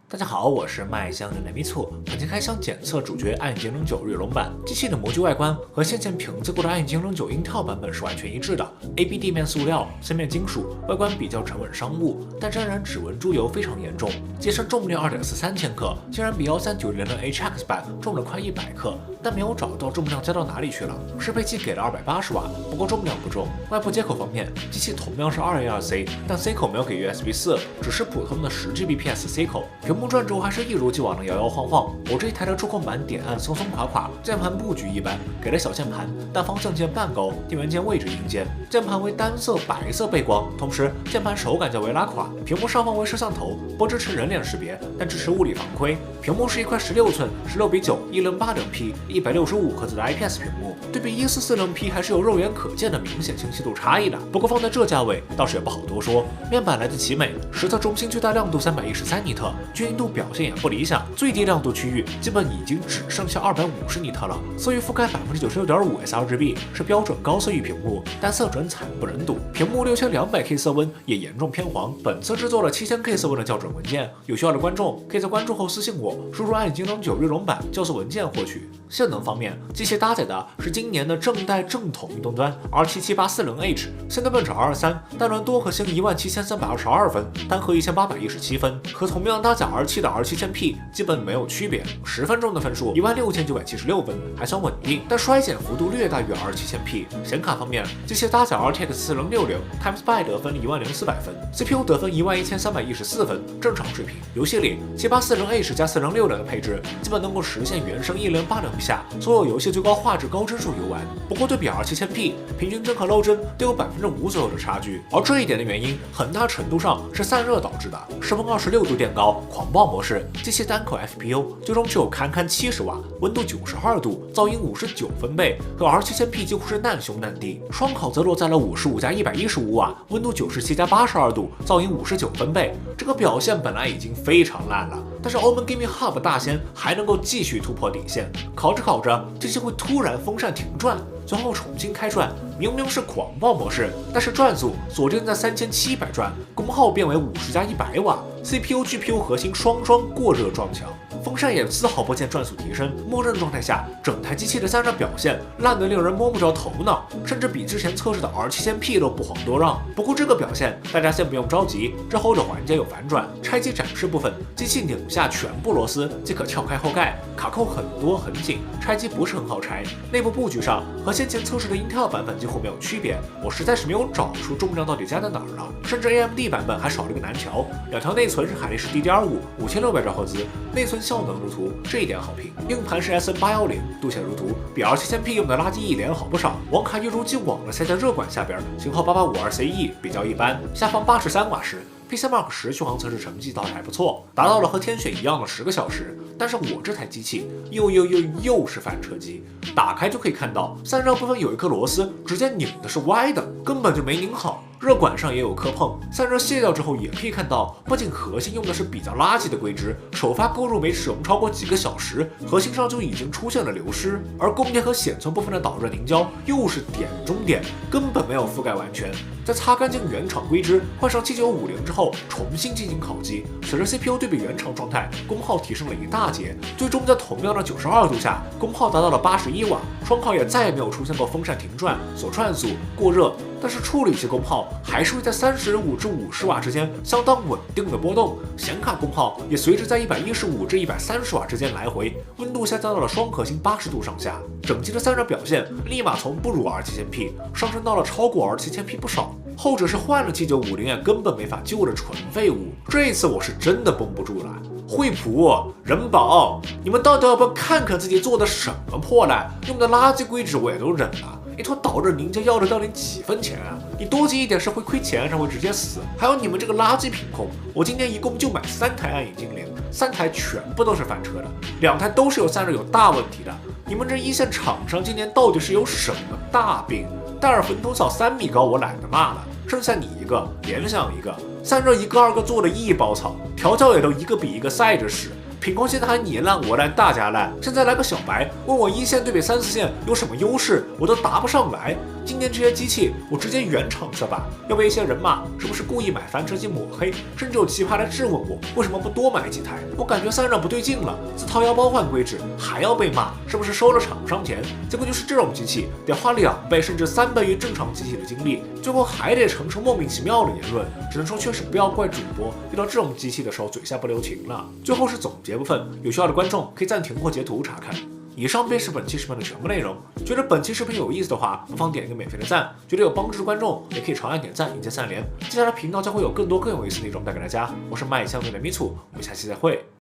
大家好，我是麦香的雷米醋。本期开箱检测主角暗影精灵9日龙版机器的模具外观和先前评测过的暗影精灵9 Intel 版本是完全一致的。AB 地面塑料，芯面金属，外观比较沉稳商务，但沾染指纹猪油非常严重。机身重量2.43千克，竟然比13900的 HX 版重了快100克，但没有找到重量加到哪里去了。适配器给了280瓦，不过重量不重。外部接口方面，机器同样是 2A2C， 但 C 口没有给 USB 4，只是普通的10Gbps C 口。屏幕转轴还是一如既往的摇摇晃晃，我这一台的触控板点按松松垮垮，键盘布局一般，给了小键盘，但方向键半高，电源键位置硬件，键盘为单色白色背光，同时键盘手感较为拉垮。屏幕上方为摄像头，不支持人脸识别，但支持物理防窥。屏幕是一块16寸16:9 1080P 165赫兹的 IPS 屏幕，对比1440P 还是有肉眼可见的明显清晰度差异的。不过放在这价位倒是也不好多说，面板来自奇美，实测中心最大亮度313尼特，均匀度表现也不理想，最低亮度区域基本已经只剩下250尼特了。色域覆盖96.5% sRGB， 是标准高色域屏幕，但色准惨不忍睹。屏幕6200K 色温也严重偏黄。本次制作了7000K 色温的校准文件，有需要的观众可以在关注后私信我，输入暗影精灵9日龙版校色文件获取。性能方面，机器搭载的是今年的正代正统运动端 R77840H， 先端本场223，单轮多核星17322分，单核1817分，和同样搭载 R7的 R7000P 基本没有区别。10分钟的分数16976分，还算稳定，但衰减幅度略大于 R7000P。显卡方面，机器搭载 RTX 4060 Times Spy 得分10400分 ，CPU 得分11314分，正常水平。游戏里7840H 加4060的配置，基本能够实现原生1080p 下所有游戏最高画质高帧数游玩。不过对比 R7000P， 平均帧和漏帧都有5%左右的差距，而这一点的原因很大程度上是散热导致的。室温26度电高，狂暴模式，机器单口 FPU 最终只有堪堪70瓦，温度92度，噪音59分贝，和 R7000P 几乎是难兄难弟。双烤则落在了55加115瓦，温度97加82度，噪音59分贝。这个表现本来已经非常烂了，但是欧盟 Gaming Hub 大仙还能够继续突破底线，烤着烤着，机器会突然风扇停转，随后重新开转，明明是狂暴模式，但是转速锁定在3700转，功耗变为50加100瓦。CPU、GPU 核心双过热撞墙，风扇也丝毫不见转速提升。默认状态下，整台机器的散热表现烂得令人摸不着头脑，甚至比之前测试的 R7000P 都不遑多让。不过这个表现大家先不用着急，之后的环节有反转。拆机展示部分，机器拧下全部螺丝即可撬开后盖，卡扣很多很紧，拆机不是很好拆。内部布局上和先前测试的 Intel 版本几乎没有区别，我实在是没有找出重量到底加在哪儿了。甚至 AMD 版本还少了个南桥，2条内存是海力士 DDR5 5600兆赫兹，内存效能如图，这一点好评。硬盘是 SN810，度显如图，比 R7000P 用的垃圾一点好不少。网卡一如既往的塞在热管下边，型号8852CE 比较一般，下方83瓦时。PCMark 10续航测试成绩倒是还不错，达到了和天选一样的10个小时。但是我这台机器又是翻车机，打开就可以看到散热部分有一颗螺丝直接拧的是歪的，根本就没拧好。热管上也有磕碰，散热卸掉之后也可以看到，不仅核心用的是比较垃圾的硅脂，首发购入没使用超过几个小时，核心上就已经出现了流失，而供电和显存部分的导热凝胶又是点中点，根本没有覆盖完全。在擦干净原厂硅脂，换上7950之后，重新进行烤机，随着 CPU 对比原厂状态，功耗提升了一大截，最终在同样的92度下，功耗达到了81瓦，双烤也再也没有出现过风扇停转、锁转速、过热。但是处理器功耗还是会在35至50瓦之间相当稳定的波动，显卡功耗也随之在115至130瓦之间来回，温度下降到了双核心80度上下，整机的散热表现立马从不如 R7000P 上升到了超过 R7000P 不少，后者是换了7950也根本没法救的纯废物。这一次我是真的绷不住了，惠普、人保，你们到底要不要看看自己做的什么破烂？用的垃圾硅脂我也都忍了。一坨导热凝胶要得到你几分钱啊？你多急一点是会亏钱，还会直接死。还有你们这个垃圾品控，我今年一共就买3台暗影精灵，3台全部都是翻车的，2台都是有散热有大问题的。你们这一线厂商今年到底是有什么大病？戴尔坟头草3米高，我懒得骂了。剩下你一个，联想一个，散热一个二个做的一包草，调教也都一个比一个赛着使。品控现在还你烂我烂大家烂，现在来个小白问我一线对比3、4线有什么优势，我都答不上来。今年这些机器我直接原厂色吧，要被一些人骂是不是故意买翻车机抹黑，甚至有奇葩来质问我为什么不多买几台。我感觉散热不对劲了，自掏腰包换规制还要被骂，是不是收了厂商钱？结果就是这种机器得花2倍甚至3倍于正常机器的精力，最后还得承受莫名其妙的言论。只能说确实不要怪主播遇到这种机器的时候嘴下不留情了。最后是总结部分，有需要的观众可以暂停或截图查看。以上便是本期视频的全部内容。觉得本期视频有意思的话，不妨点一个免费的赞。觉得有帮助的观众也可以长按点赞，引荐3连。接下来频道将会有更多更有意思的内容带给大家。我是麦香的咪醋，我们下期再会。